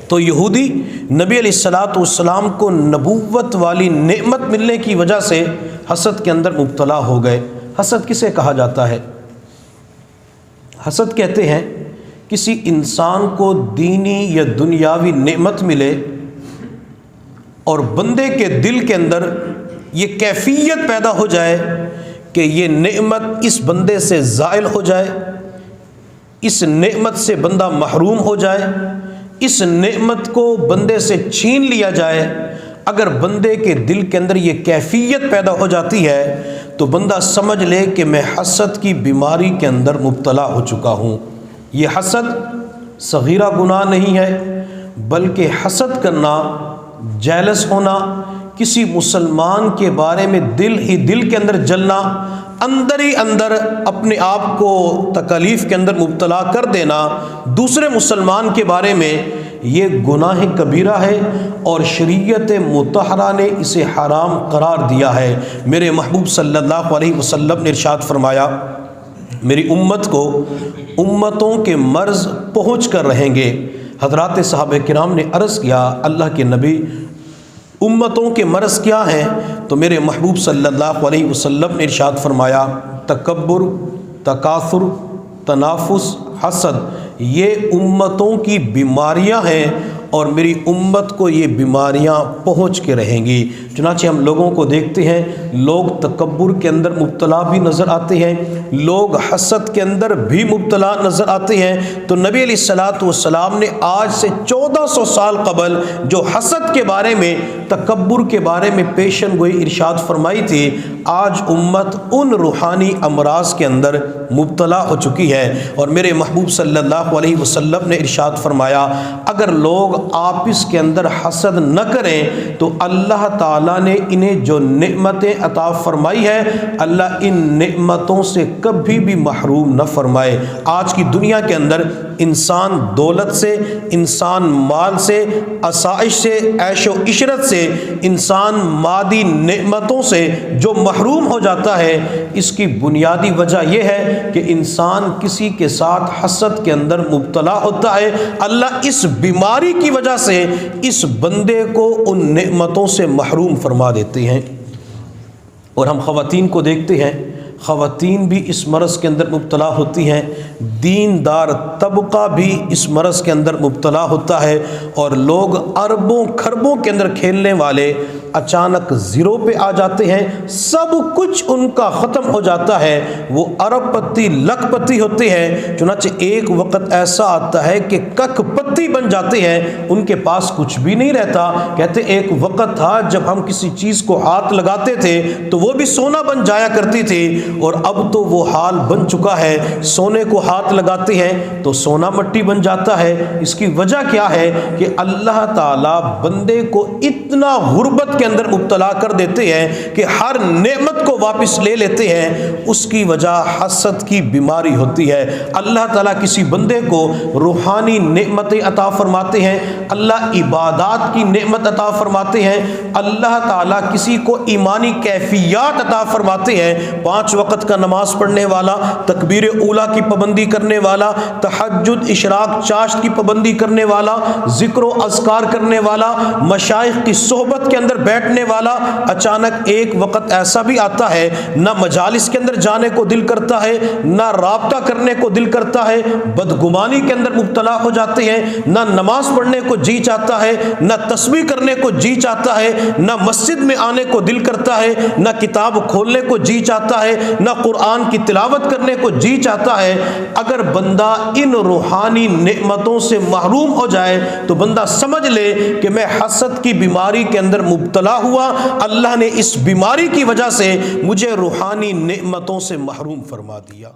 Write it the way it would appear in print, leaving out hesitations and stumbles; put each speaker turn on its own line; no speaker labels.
تو یہودی نبی علیہ الصلوۃ والسلام کو نبوت والی نعمت ملنے کی وجہ سے حسد کے اندر مبتلا ہو گئے۔ حسد کسے کہا جاتا ہے؟ حسد کہتے ہیں کسی انسان کو دینی یا دنیاوی نعمت ملے اور بندے کے دل کے اندر یہ کیفیت پیدا ہو جائے کہ یہ نعمت اس بندے سے زائل ہو جائے، اس نعمت سے بندہ محروم ہو جائے، اس نعمت کو بندے سے چھین لیا جائے۔ اگر بندے کے دل کے اندر یہ کیفیت پیدا ہو جاتی ہے تو بندہ سمجھ لے کہ میں حسد کی بیماری کے اندر مبتلا ہو چکا ہوں۔ یہ حسد صغیرہ گناہ نہیں ہے، بلکہ حسد کرنا، جیلس ہونا، کسی مسلمان کے بارے میں دل کے اندر جلنا، اندر ہی اندر اپنے آپ کو تکالیف کے اندر مبتلا کر دینا دوسرے مسلمان کے بارے میں، یہ گناہ کبیرہ ہے اور شریعت مطہرہ نے اسے حرام قرار دیا ہے۔ میرے محبوب صلی اللہ علیہ وسلم نے ارشاد فرمایا، میری امت کو امتوں کے مرض پہنچ کر رہیں گے۔ حضرات صحابہ کرام نے عرض کیا، اللہ کے نبی امتوں کے مرض کیا ہیں؟ تو میرے محبوب صلی اللہ علیہ وسلم نے ارشاد فرمایا، تکبر، تکاثر، تنافس، حسد، یہ امتوں کی بیماریاں ہیں اور میری امت کو یہ بیماریاں پہنچ کے رہیں گی۔ چنانچہ ہم لوگوں کو دیکھتے ہیں، لوگ تکبر کے اندر مبتلا بھی نظر آتے ہیں، لوگ حسد کے اندر بھی مبتلا نظر آتے ہیں۔ تو نبی علیہ الصلوۃ والسلام نے آج سے 1400 سال قبل جو حسد کے بارے میں، تکبر کے بارے میں پیشن گوئی ارشاد فرمائی تھی، آج امت ان روحانی امراض کے اندر مبتلا ہو چکی ہے۔ اور میرے محبوب صلی اللہ علیہ وسلم نے ارشاد فرمایا، اگر لوگ آپس کے اندر حسد نہ کریں تو اللہ تعالیٰ نے انہیں جو نعمتیں عطا فرمائی ہے، اللہ ان نعمتوں سے کبھی بھی محروم نہ فرمائے۔ آج کی دنیا کے اندر انسان دولت سے، انسان مال سے، آسائش سے، عیش و عشرت سے، انسان مادی نعمتوں سے جو محروم ہو جاتا ہے، اس کی بنیادی وجہ یہ ہے کہ انسان کسی کے ساتھ حسد کے اندر مبتلا ہوتا ہے۔ اللہ اس بیماری کی وجہ سے اس بندے کو ان نعمتوں سے محروم فرما دیتے ہیں۔ اور ہم خواتین کو دیکھتے ہیں، خواتین بھی اس مرض کے اندر مبتلا ہوتی ہیں، دیندار طبقہ بھی اس مرض کے اندر مبتلا ہوتا ہے، اور لوگ اربوں کھربوں کے اندر کھیلنے والے اچانک زیرو پہ آ جاتے ہیں، سب کچھ ان کا ختم ہو جاتا ہے، وہ ارب پتی لکھ پتی ہوتے ہیں۔ چنانچہ ایک وقت ایسا آتا ہے کہ کک پتی بن جاتے ہیں، ان کے پاس کچھ بھی نہیں رہتا۔ کہتے ایک وقت تھا جب ہم کسی چیز کو ہاتھ لگاتے تھے تو وہ بھی سونا بن جایا کرتی تھی، اور اب تو وہ حال بن چکا ہے، سونے کو ہاتھ لگاتے ہیں تو سونا مٹی بن جاتا ہے۔ اس کی وجہ کیا ہے کہ اللہ تعالیٰ بندے کو اتنا غربت کے اندر مبتلا کر دیتے ہیں کہ ہر نعمت کو واپس لے لیتے ہیں۔ اس کی وجہ حسد کی بیماری ہوتی ہے۔ اللہ تعالیٰ کسی بندے کو روحانی نعمتیں عطا فرماتے ہیں، اللہ عبادات کی نعمت عطا فرماتے ہیں، اللہ تعالیٰ کسی کو ایمانی کیفیات عطا فرماتے ہیں، 5 وقت کا نماز پڑھنے والا، تکبیر اولیٰ کی پابندی کرنے والا، تہجد، اشراق، چاشت کی پابندی کرنے والا، ذکر و اذکار کرنے والا، مشائخ کی صحبت کے اندر بیٹھنے والا۔ اچانک ایک وقت ایسا بھی آتا ہے، نہ مجالس کے اندر جانے کو دل کرتا ہے، نہ رابطہ کرنے کو دل کرتا ہے، بدگمانی کے اندر مبتلا ہو جاتے ہیں، نہ نماز پڑھنے کو جی چاہتا ہے، نہ تسبیح کرنے کو جی چاہتا ہے، نہ مسجد میں آنے کو دل کرتا ہے، نہ کتاب کھولنے کو جی چاہتا ہے، نہ قرآن کی تلاوت کرنے کو جی چاہتا ہے۔ اگر بندہ ان روحانی نعمتوں سے محروم ہو جائے تو بندہ سمجھ لے کہ میں حسد کی بیماری کے اندر مبتلا ہوا، اللہ نے اس بیماری کی وجہ سے مجھے روحانی نعمتوں سے محروم فرما دیا۔